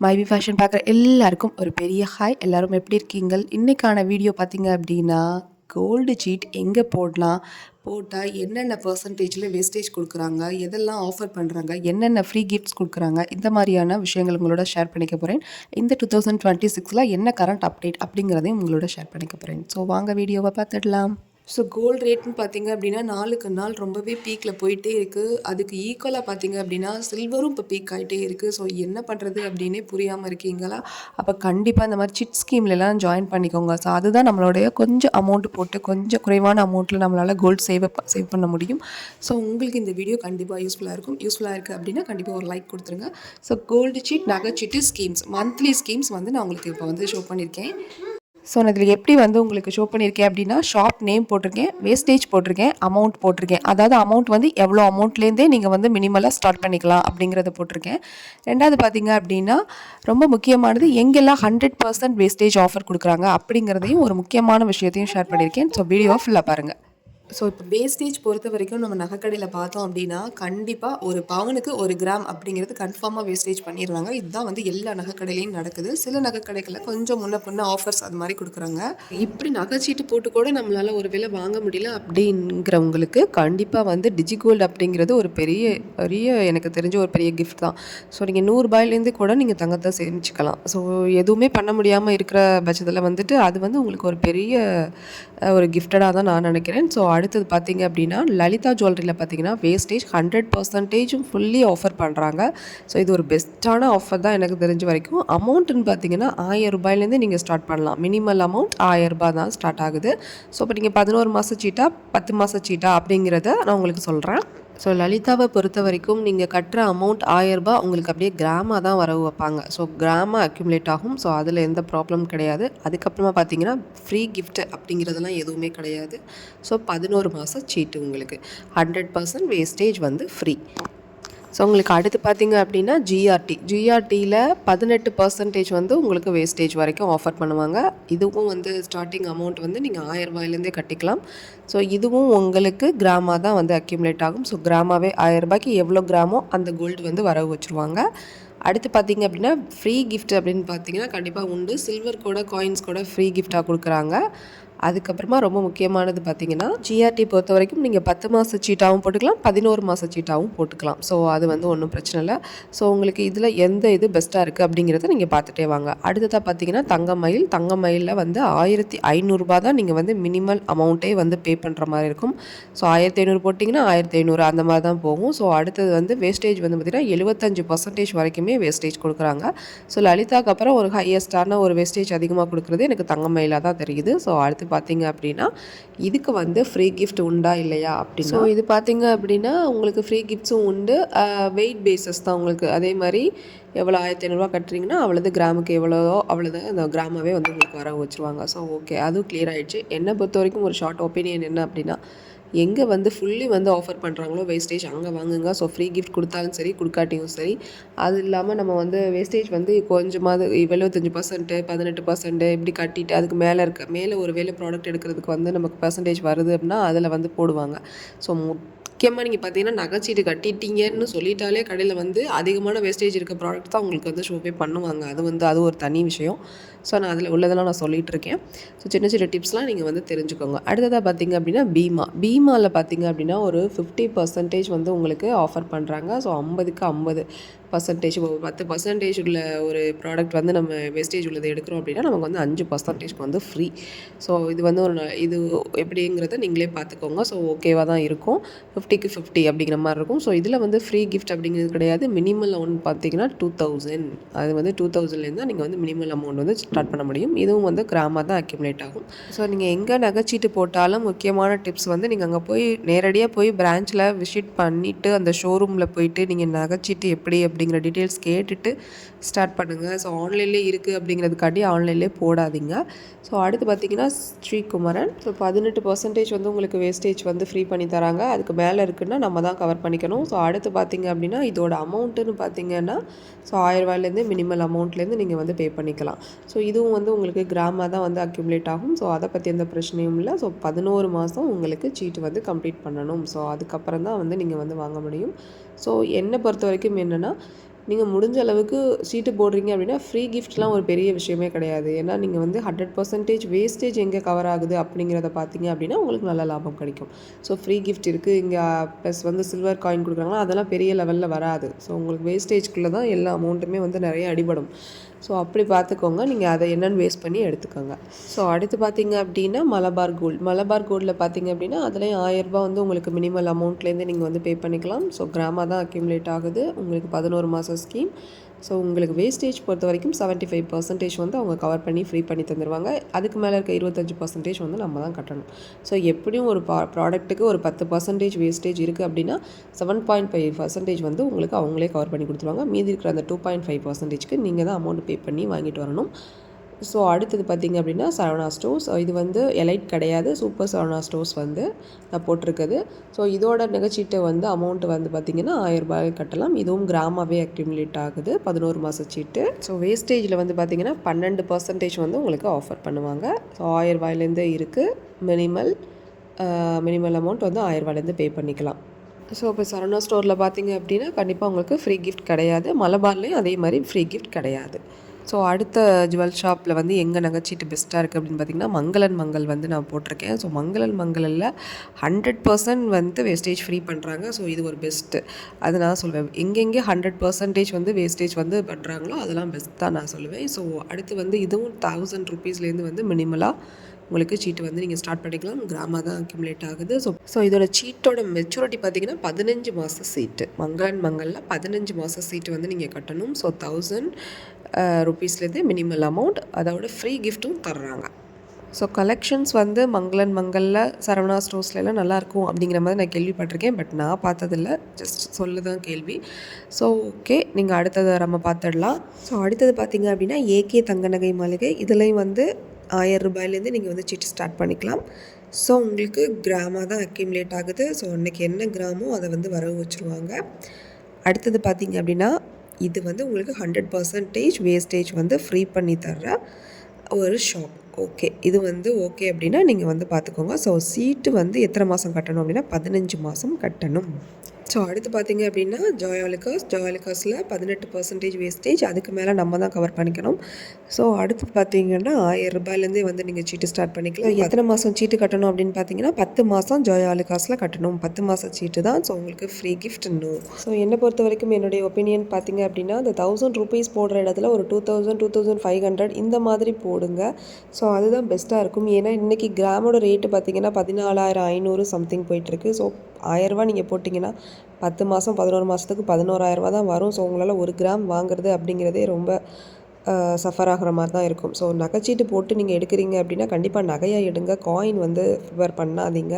மைபி fashion பார்க்குற எல்லாருக்கும் ஒரு பெரிய ஹாய். எல்லாரும் எப்படி இருக்கீங்க? இன்றைக்கான வீடியோ பார்த்தீங்க அப்படின்னா, கோல்டு சீட் எங்கே போடலாம், போட்டால் என்னென்ன பர்சன்டேஜில் வேஸ்டேஜ் கொடுக்குறாங்க, எதெல்லாம் ஆஃபர் பண்ணுறாங்க, என்னென்ன ஃப்ரீ கிஃப்ட்ஸ் கொடுக்குறாங்க, இந்த மாதிரியான விஷயங்கள் உங்களோட ஷேர் பண்ணிக்க போகிறேன். இந்த 2026 என்ன கரண்ட் அப்டேட் அப்படிங்கிறதையும் உங்களோட ஷேர் பண்ணிக்க போகிறேன். ஸோ வாங்க வீடியோவை பார்த்துடலாம். ஸோ கோல்டு ரேட்னு பார்த்தீங்க அப்படின்னா நாளுக்கு நாள் ரொம்பவே பீக்கில் போயிட்டே இருக்குது. அதுக்கு ஈக்குவலாக பார்த்தீங்க அப்படின்னா சில்வரும் இப்போ பீக் ஆகிட்டே இருக்குது. ஸோ என்ன பண்ணுறது அப்படின்னே புரியாமல் இருக்கீங்களா? அப்போ கண்டிப்பாக இந்த மாதிரி சிட் ஸ்கீம்லலாம் ஜாயின் பண்ணிக்கோங்க. ஸோ அதுதான் நம்மளுடைய கொஞ்சம் அமௌண்ட் போட்டு கொஞ்சம் குறைவான அமௌண்ட்டில் நம்மளால் கோல்டு சேவ் பண்ண முடியும். ஸோ உங்களுக்கு இந்த வீடியோ கண்டிப்பாக யூஸ்ஃபுல்லாக இருக்கும். யூஸ்ஃபுல்லாக இருக்குது அப்படின்னா கண்டிப்பாக ஒரு லைக் கொடுத்துருங்க. ஸோ கோல்டு சீட் நகைச்சீட்டு ஸ்கீம்ஸ் மந்த்லி ஸ்கீம்ஸ் நான் உங்களுக்கு இப்போ ஷோ பண்ணியிருக்கேன். ஸோ நான் இதில் எப்படி உங்களுக்கு ஷோ பண்ணியிருக்கேன் அப்படின்னா, ஷாப் நேம் போட்டிருக்கேன், வேஸ்டேஜ் போட்டிருக்கேன், அமௌண்ட் போட்டிருக்கேன். அதாவது அமௌண்ட் எவ்வளோ அமௌண்ட்லேருந்தே நீங்கள் மினிமலாக ஸ்டார்ட் பண்ணிக்கலாம் அப்படிங்கிறத போட்டிருக்கேன். ரெண்டாவது பார்த்தீங்க அப்படின்னா, ரொம்ப முக்கியமானது எங்கெல்லாம் 100% வேஸ்டேஜ் ஆஃபர் கொடுக்குறாங்க அப்படிங்கிறதையும் ஒரு முக்கியமான விஷயத்தையும் ஷேர் பண்ணியிருக்கேன். ஸோ வீடியோவை ஃபுல்லாக பாருங்கள். ஸோ இப்போ வேஸ்டேஜ் பொறுத்த வரைக்கும் நம்ம நகைக்கடையில் பார்த்தோம் அப்படின்னா கண்டிப்பாக ஒரு பவுனுக்கு 1 கிராம் அப்படிங்கிறது கன்ஃபார்மாக வேஸ்டேஜ் பண்ணிடுறாங்க. இதுதான் எல்லா நகைக்கடையிலையும் நடக்குது. சில நகைக்கடைகளில் கொஞ்சம் முன்ன பின்ன ஆஃபர்ஸ் அது மாதிரி கொடுக்குறாங்க. இப்படி நகைச்சீட்டு போட்டு கூட நம்மளால் ஒரு விலை வாங்க முடியல அப்படிங்கிறவங்களுக்கு கண்டிப்பாக டிஜிகோல்டு அப்படிங்கிறது ஒரு பெரிய பெரிய எனக்கு தெரிஞ்ச ஒரு பெரிய கிஃப்ட் தான். ஸோ நீங்கள் 100 ரூபாயிலேருந்து கூட நீங்கள் தங்கத்தை சேமிச்சுக்கலாம். ஸோ எதுவுமே பண்ண முடியாமல் இருக்கிற பட்சத்தில் அது உங்களுக்கு ஒரு பெரிய ஒரு கிஃப்டடாக தான் நான் நினைக்கிறேன். ஸோ அடுத்தது பார்த்தீங்க அப்படின்னா லலிதா ஜுவல்லரியில் பார்த்தீங்கன்னா வேஸ்டேஜ் 100% ஃபுல்லி ஆஃபர் பண்ணுறாங்க. ஸோ இது ஒரு பெஸ்ட்டான ஆஃபர் தான் எனக்கு தெரிஞ்ச வரைக்கும். அமௌண்ட்டுன்னு பார்த்தீங்கன்னா 1000 ரூபாயிலேருந்து நீங்கள் ஸ்டார்ட் பண்ணலாம். மினிமல் அமௌண்ட் 1000 ரூபாய் தான் ஸ்டார்ட் ஆகுது. ஸோ இப்போ நீங்கள் 11 மாத சீட்டா 10 மாத சீட்டா அப்படிங்கிறத நான் உங்களுக்கு சொல்கிறேன். ஸோ லலிதாவை பொறுத்த வரைக்கும் நீங்கள் கட்டுற அமௌண்ட் 1000 ரூபாய் உங்களுக்கு அப்படியே கிராமாக தான் வரவு வைப்பாங்க. ஸோ கிராமாக அக்யூமுலேட் ஆகும். ஸோ அதில் எந்த ப்ராப்ளம் கிடையாது. அதுக்கப்புறமா பார்த்தீங்கன்னா ஃப்ரீ கிஃப்ட் அப்படிங்கிறதெல்லாம் எதுவுமே கிடையாது. ஸோ 11 மாத சீட்டு உங்களுக்கு 100% வேஸ்டேஜ் ஃப்ரீ. ஸோ உங்களுக்கு அடுத்து பார்த்தீங்க அப்படின்னா ஜிஆர்டியில் 18% உங்களுக்கு வேஸ்டேஜ் வரைக்கும் ஆஃபர் பண்ணுவாங்க. இதுவும் ஸ்டார்டிங் அமௌண்ட் நீங்கள் 1000 ரூபாயிலேருந்தே கட்டிக்கலாம். ஸோ இதுவும் உங்களுக்கு கிராமாக தான் அக்யூமுலேட் ஆகும். ஸோ கிராமாவே 1000 ரூபாய்க்கு எவ்வளோ கிராமோ அந்த கோல்டு வரவு வச்சுருவாங்க. அடுத்து பார்த்தீங்க அப்படின்னா ஃப்ரீ கிஃப்ட் அப்படின்னு பார்த்தீங்கன்னா கண்டிப்பாக உண்டு. சில்வர் கூட காயின்ஸ் கூட ஃப்ரீ கிஃப்டாக கொடுக்குறாங்க. அதுக்கப்புறமா ரொம்ப முக்கியமானது பார்த்தீங்கன்னா ஜிஆர்டி பொறுத்த வரைக்கும் நீங்கள் 10 மாத சீட்டாகவும் போட்டுக்கலாம், 11 மாத சீட்டாகவும் போட்டுக்கலாம். ஸோ அது ஒன்றும் பிரச்சனை இல்லை. ஸோ உங்களுக்கு இதில் எந்த இது பெஸ்ட்டாக இருக்குது அப்படிங்கிறத நீங்கள் பார்த்துட்டே வாங்க. அடுத்ததாக பார்த்தீங்கன்னா தங்கமயிலில் 1500 ரூபா தான் நீங்கள் மினிமல் அமௌண்ட்டே பே பண்ணுற மாதிரி இருக்கும். ஸோ 1500 போட்டிங்கன்னா 1500 அந்த மாதிரி தான் போகும். ஸோ அடுத்தது வேஸ்டேஜ் பார்த்திங்கன்னா 75% வரைக்குமே வேஸ்டேஜ் கொடுக்குறாங்க. ஸோ லலிதாக்கு அப்புறம் ஒரு ஹையஸ்டான ஒரு வேஸ்டேஜ் அதிகமாக கொடுக்குறது எனக்கு தங்கமயிலாக தான் தெரியுது. ஸோ அடுத்து பார்த்தீங்க அப்படின்னா இதுக்கு ஃப்ரீ கிஃப்ட் உண்டா இல்லையா அப்படின்னு. ஸோ இது பார்த்தீங்க அப்படின்னா உங்களுக்கு ஃப்ரீ கிஃப்ட்ஸும் உண்டு. வெயிட் பேஸஸ் தான் உங்களுக்கு. அதே மாதிரி எவ்வளோ 1500 ரூபா கட்டுறீங்கன்னா அவ்வளோது கிராமுக்கு எவ்வளோதோ அவ்வளோதான் அந்த கிராமாவே உங்களுக்கு வர வச்சுருவாங்க. ஸோ ஓகே, அதுவும் கிளியர் ஆகிடுச்சு. என்னை பொறுத்த வரைக்கும் ஒரு ஷார்ட் ஒப்பீனியன் என்ன அப்படின்னா, எங்கே ஃபுல்லி ஆஃபர் பண்ணுறாங்களோ வேஸ்டேஜ் அங்கே வாங்குங்க. ஸோ ஃப்ரீ கிஃப்ட் கொடுத்தாலும் சரி கொடுக்காட்டியும் சரி. அது இல்லாமல் நம்ம வேஸ்டேஜ் கொஞ்சமாவது 75% 18% இப்படி கட்டிட்டு அதுக்கு மேலே ஒரு வேலை ப்ராடக்ட் எடுக்கிறதுக்கு நமக்கு பர்சன்டேஜ் வருது அப்படின்னா அதில் போடுவாங்க. ஸோ முக்கியமாக நீங்கள் பார்த்தீங்கன்னா நகைச்சீட்டு கட்டிட்டீங்கன்னு சொல்லிட்டாலே கடையில் அதிகமான வேஸ்டேஜ் இருக்க ப்ராடக்ட் தான் உங்களுக்கு ஷோப்பே பண்ணுவாங்க. அது ஒரு தனி விஷயம். ஸோ நான் அதில் உள்ளதெல்லாம் நான் சொல்லிகிட்டு இருக்கேன். ஸோ சின்ன சின்ன டிப்ஸ்லாம் நீங்கள் தெரிஞ்சுக்கோங்க. அடுத்ததாக பார்த்தீங்க அப்படின்னா பீமாவில் பார்த்தீங்க அப்படின்னா ஒரு 50% உங்களுக்கு ஆஃபர் பண்ணுறாங்க. ஸோ 50க்கு 50% 10% உள்ள ஒரு ப்ராடக்ட் நம்ம வேஸ்டேஜ் உள்ளதை எடுக்கிறோம் அப்படின்னா நமக்கு 5% ஃப்ரீ. ஸோ இது இது எப்படிங்கிறத நீங்களே பார்த்துக்கோங்க. ஸோ ஓகேவாக தான் இருக்கும். 50க்கு 50 அப்படிங்கிற மாதிரி இருக்கும். ஸோ இதில் ஃப்ரீ கிஃப்ட் அப்படிங்கிறது கிடையாது. மினிமல் அமௌண்ட் பார்த்தீங்கன்னா 2000. அது 2000லேருந்து தான் நீங்கள் மினிமல் அமௌண்ட் ஸ்டார்ட் பண்ண முடியும். இதுவும் கிராமாக தான் அக்யூமுலேட் ஆகும். ஸோ நீங்கள் எங்கே நகைச்சீட்டு போட்டாலும் முக்கியமான டிப்ஸ் நீங்கள் அங்கே போய் நேரடியாக போய் பிரான்ச்சில் விசிட் பண்ணிவிட்டு அந்த ஷோரூமில் போயிட்டு நீங்கள் நகைச்சீட்டு எப்படி அப்படிங்கிற டீட்டெயில்ஸ் கேட்டுட்டு ஸ்டார்ட் பண்ணுங்கள். ஸோ ஆன்லைன்லேயே இருக்குது அப்படிங்கிறதுக்காட்டி ஆன்லைன்லேயே போடாதீங்க. ஸோ அடுத்து பார்த்தீங்கன்னா ஸ்ரீகுமரன். ஸோ 18% உங்களுக்கு வேஸ்டேஜ் ஃப்ரீ பண்ணி தராங்க. அதுக்கு மேலே இருக்குன்னா நம்ம தான் கவர் பண்ணிக்கணும். ஸோ அடுத்து பார்த்தீங்க அப்படின்னா இதோட அமௌண்ட்டுன்னு பார்த்தீங்கன்னா ஸோ 1000 ரூபாயிலேருந்து மினிமல் அமௌண்ட்லேருந்து நீங்கள் பே பண்ணிக்கலாம். ஸோ இதுவும் உங்களுக்கு கிராமாக தான் அக்யூமுலேட் ஆகும். ஸோ அதை பற்றி எந்த பிரச்சனையும் இல்லை. ஸோ 11 மாதம் உங்களுக்கு சீட்டு கம்ப்ளீட் பண்ணணும். ஸோ அதுக்கப்புறம் தான் நீங்கள் வாங்க முடியும். ஸோ என்னை பொறுத்த வரைக்கும் என்னென்னா நீங்கள் முடிஞ்ச அளவுக்கு சீட்டு போடுறீங்க அப்படின்னா ஃப்ரீ கிஃப்ட்லாம் ஒரு பெரிய விஷயமே கிடையாது. ஏன்னா நீங்கள் வந்து 100% வேஸ்டேஜ் எங்கே கவர் ஆகுது அப்படிங்கிறத பார்த்தீங்க அப்படின்னா உங்களுக்கு நல்ல லாபம் கிடைக்கும். ஸோ ஃப்ரீ கிஃப்ட் இருக்குது இங்கே, ப்ளஸ் வந்து சில்வர் காயின் கொடுக்குறாங்கன்னா அதெல்லாம் பெரிய லெவலில் வராது. ஸோ உங்களுக்கு வேஸ்டேஜ்குள்ளே தான் எல்லா அமௌண்ட்டுமே வந்து நிறைய அடிபடும். ஸோ அப்படி பார்த்துக்கோங்க, நீங்கள் அதை என்னென்னு வேஸ்ட் பண்ணி எடுத்துக்கோங்க. ஸோ அடுத்து பார்த்தீங்க அப்படின்னா மலபார் கோல்டில் பார்த்தீங்க அப்படின்னா அதுலேயும் ₹1000 வந்து உங்களுக்கு மினிமல் அமௌண்ட்லேருந்து நீங்கள் வந்து பே பண்ணிக்கலாம். ஸோ கிராமாக தான் அக்யூமுலேட் ஆகுது. உங்களுக்கு 11 மாதம் ஸ்கீம். ஸோ உங்களுக்கு வேஸ்டேஜ் பொறுத்த வரைக்கும் 75% வந்து அவங்க கவர் பண்ணி ஃப்ரீ பண்ணி தந்துடுவாங்க. அதுக்கு மேலே இருக்க 25% வந்து நம்ம தான் கட்டணும். ஸோ எப்படியும் ஒரு ப்ராடக்ட்டுக்கு ஒரு 10% வேஸ்டேஜ் இருக்குது அப்படின்னா 7.5% வந்து உங்களுக்கு அவங்களே கவர் பண்ணி கொடுத்துருவாங்க. மீதி இருக்கிற அந்த 2.5%க்கு நீங்கள் தான் அமௌண்ட் பே பண்ணி வாங்கிட்டு வரணும். ஸோ அடுத்தது பார்த்திங்க அப்படின்னா சரவணா ஸ்டோர்ஸ். இது வந்து எலைட் கிடையாது, சூப்பர் சரவணா ஸ்டோர்ஸ் வந்து நான் போட்டிருக்குது. ஸோ இதோட நகைச்சீட்டு வந்து அமௌண்ட்டு வந்து பார்த்திங்கன்னா ₹1000 கட்டலாம். இதுவும் கிராமாவே அக்யூமுலேட் ஆகுது, 11 மாத சீட்டு. ஸோ வேஸ்டேஜில் வந்து பார்த்திங்கன்னா 12% வந்து உங்களுக்கு ஆஃபர் பண்ணுவாங்க. ஸோ ₹1000 இருக்குது. மினிமல் அமௌண்ட் வந்து ₹1000 பே பண்ணிக்கலாம். ஸோ இப்போ சரவணா ஸ்டோரில் பார்த்திங்க அப்படின்னா கண்டிப்பாக உங்களுக்கு ஃப்ரீ கிஃப்ட் கிடையாது. மலபார்லேயும் அதே மாதிரி ஃப்ரீ கிஃப்ட் கிடையாது. ஸோ அடுத்த ஜுவல் ஷாப்பில் வந்து எங்கே நகைச்சீட்டு பெஸ்ட்டாக இருக்குது அப்படின்னு பார்த்திங்கன்னா மங்களன் மங்கள் வந்து நான் போட்டிருக்கேன். ஸோ மங்களன் மங்களில் 100% வந்து வேஸ்டேஜ் ஃப்ரீ பண்ணுறாங்க. ஸோ இது ஒரு பெஸ்ட்டு, அது நான் சொல்வேன். எங்கெங்கே 100% வந்து வேஸ்டேஜ் வந்து பண்ணுறாங்களோ அதெல்லாம் பெஸ்ட் தான் நான் சொல்லுவேன். ஸோ அடுத்து வந்து இதுவும் ₹1000 வந்து மினிமலாக உங்களுக்கு சீட்டு வந்து நீங்கள் ஸ்டார்ட் பண்ணிக்கலாம். கிராமாக தான் அக்யூமுலேட் ஆகுது. ஸோ இதோட சீட்டோட மெச்சூரிட்டி பார்த்திங்கன்னா 15 மாத சீட்டு. மங்களன் மங்களில் 15 மாத சீட்டு வந்து நீங்கள் கட்டணும். ஸோ ₹1000 மினிமல் அமௌண்ட், அதோட ஃப்ரீ கிஃப்ட்டும் தர்றாங்க. ஸோ கலெக்ஷன்ஸ் வந்து மங்களன் மங்களில் சரவணா ஸ்டோர்ஸ்லாம் நல்லாயிருக்கும் அப்படிங்கிற மாதிரி நான் கேள்விப்பட்டிருக்கேன். பட் நான் பார்த்ததில்ல, ஜஸ்ட் சொல்ல தான் கேள்வி. ஸோ ஓகே, நீங்கள் அடுத்ததை நம்ம பார்த்துடலாம். ஸோ அடுத்தது பார்த்திங்க அப்படின்னா ஏகே தங்க நகை மாளிகை. இதுலேயும் வந்து ₹1000 நீங்கள் வந்து சீட்டு ஸ்டார்ட் பண்ணிக்கலாம். ஸோ உங்களுக்கு கிராமாக தான் அக்யூமுலேட் ஆகுது. ஸோ அன்றைக்கி என்ன கிராமோ அதை வந்து வரவு வச்சுருவாங்க. அடுத்தது பார்த்திங்க அப்படின்னா இது வந்து உங்களுக்கு 100% வேஸ்டேஜ் வந்து ஃப்ரீ பண்ணி தர்ற ஒரு ஷாப். ஓகே, இது வந்து ஓகே அப்படின்னா நீங்கள் வந்து பார்த்துக்கோங்க. ஸோ சீட்டு வந்து எத்தனை மாதம் கட்டணும் அப்படின்னா 15 மாதம் கட்டணும். ஸோ அடுத்து பார்த்திங்க அப்படின்னா ஜாயாலுக்காஸில் 18% வேஸ்டேஜ், அதுக்கு மேலே நம்ம தான் கவர் பண்ணிக்கணும். ஸோ அடுத்து பார்த்திங்கன்னா ₹1000 வந்து நீங்கள் சீட்டு ஸ்டார்ட் பண்ணிக்கலாம். எத்தனை மாதம் சீட்டு கட்டணும் அப்படின்னு பார்த்தீங்கன்னா 10 மாதம் ஜாயாலுக்காஸில் கட்டணும். 10 மாதம் சீட்டு தான். ஸோ உங்களுக்கு ஃப்ரீ கிஃப்ட் ஸோ என்னை பொறுத்த வரைக்கும் என்னுடைய ஒப்பீனியன் பார்த்திங்க அப்படின்னா இந்த ₹1000 போடுற இடத்துல ஒரு 2000, 2500 இந்த மாதிரி போடுங்க. ஸோ அதுதான் பெஸ்ட்டாக இருக்கும். ஏன்னா இன்றைக்கி கிராமோட ரேட்டு பார்த்திங்கன்னா 14,500 சம்திங் போயிட்டுருக்கு. ஸோ ₹1000 நீங்கள் போட்டிங்கன்னா 10 மாதம் 11 மாதத்துக்கு ₹11,000 தான் வரும். ஸோ உங்களால் 1 கிராம் வாங்குறது அப்படிங்கிறதே ரொம்ப சஃபர் ஆகிற மாதிரி தான் இருக்கும். ஸோ நகைச்சீட்டு போட்டு நீங்கள் எடுக்கிறீங்க அப்படின்னா கண்டிப்பாக நகையாக எடுங்க, காயின் வந்து ப்ரிஃபர் பண்ணாதீங்க.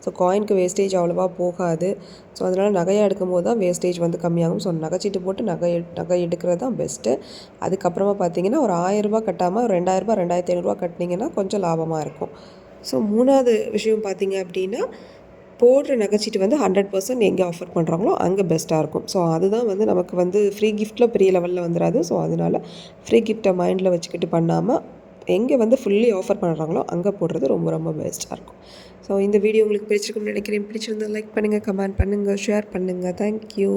ஸோ காயினுக்கு வேஸ்டேஜ் அவ்வளோவா போகாது. ஸோ அதனால் நகையாக எடுக்கும்போது தான் வேஸ்டேஜ் வந்து கம்மியாகும். ஸோ நகைச்சீட்டு போட்டு நகை எடுக்கிறது தான் பெஸ்ட்டு. அதுக்கப்புறமா பார்த்தீங்கன்னா ஒரு ₹1000 கட்டாமல் ஒரு ₹2000, ₹2500 கட்டினீங்கன்னா கொஞ்சம் லாபமாக இருக்கும். ஸோ 3வது விஷயம் பார்த்தீங்க அப்படின்னா போடுற நகைச்சீட்டு வந்து 100% எங்கே ஆஃபர் பண்ணுறாங்களோ அங்கே பெஸ்ட்டாக இருக்கும். ஸோ அதுதான் வந்து நமக்கு வந்து ஃப்ரீ கிஃப்ட்டில் பெரிய லெவலில் வந்துடாது. ஸோ அதனால் ஃப்ரீ கிஃப்ட்டை மைண்டில் வச்சுக்கிட்டு பண்ணாமல் எங்கே வந்து ஃபுல்லி ஆஃபர் பண்ணுறாங்களோ அங்கே போடுறது ரொம்ப ரொம்ப பெஸ்ட்டாக இருக்கும். ஸோ இந்த வீடியோ உங்களுக்கு பிடிச்சிருக்கும்னு நினைக்கிறேன். பிடிச்சிருந்தால் லைக் பண்ணுங்கள், கமெண்ட் பண்ணுங்கள், ஷேர் பண்ணுங்கள். தேங்க்யூ.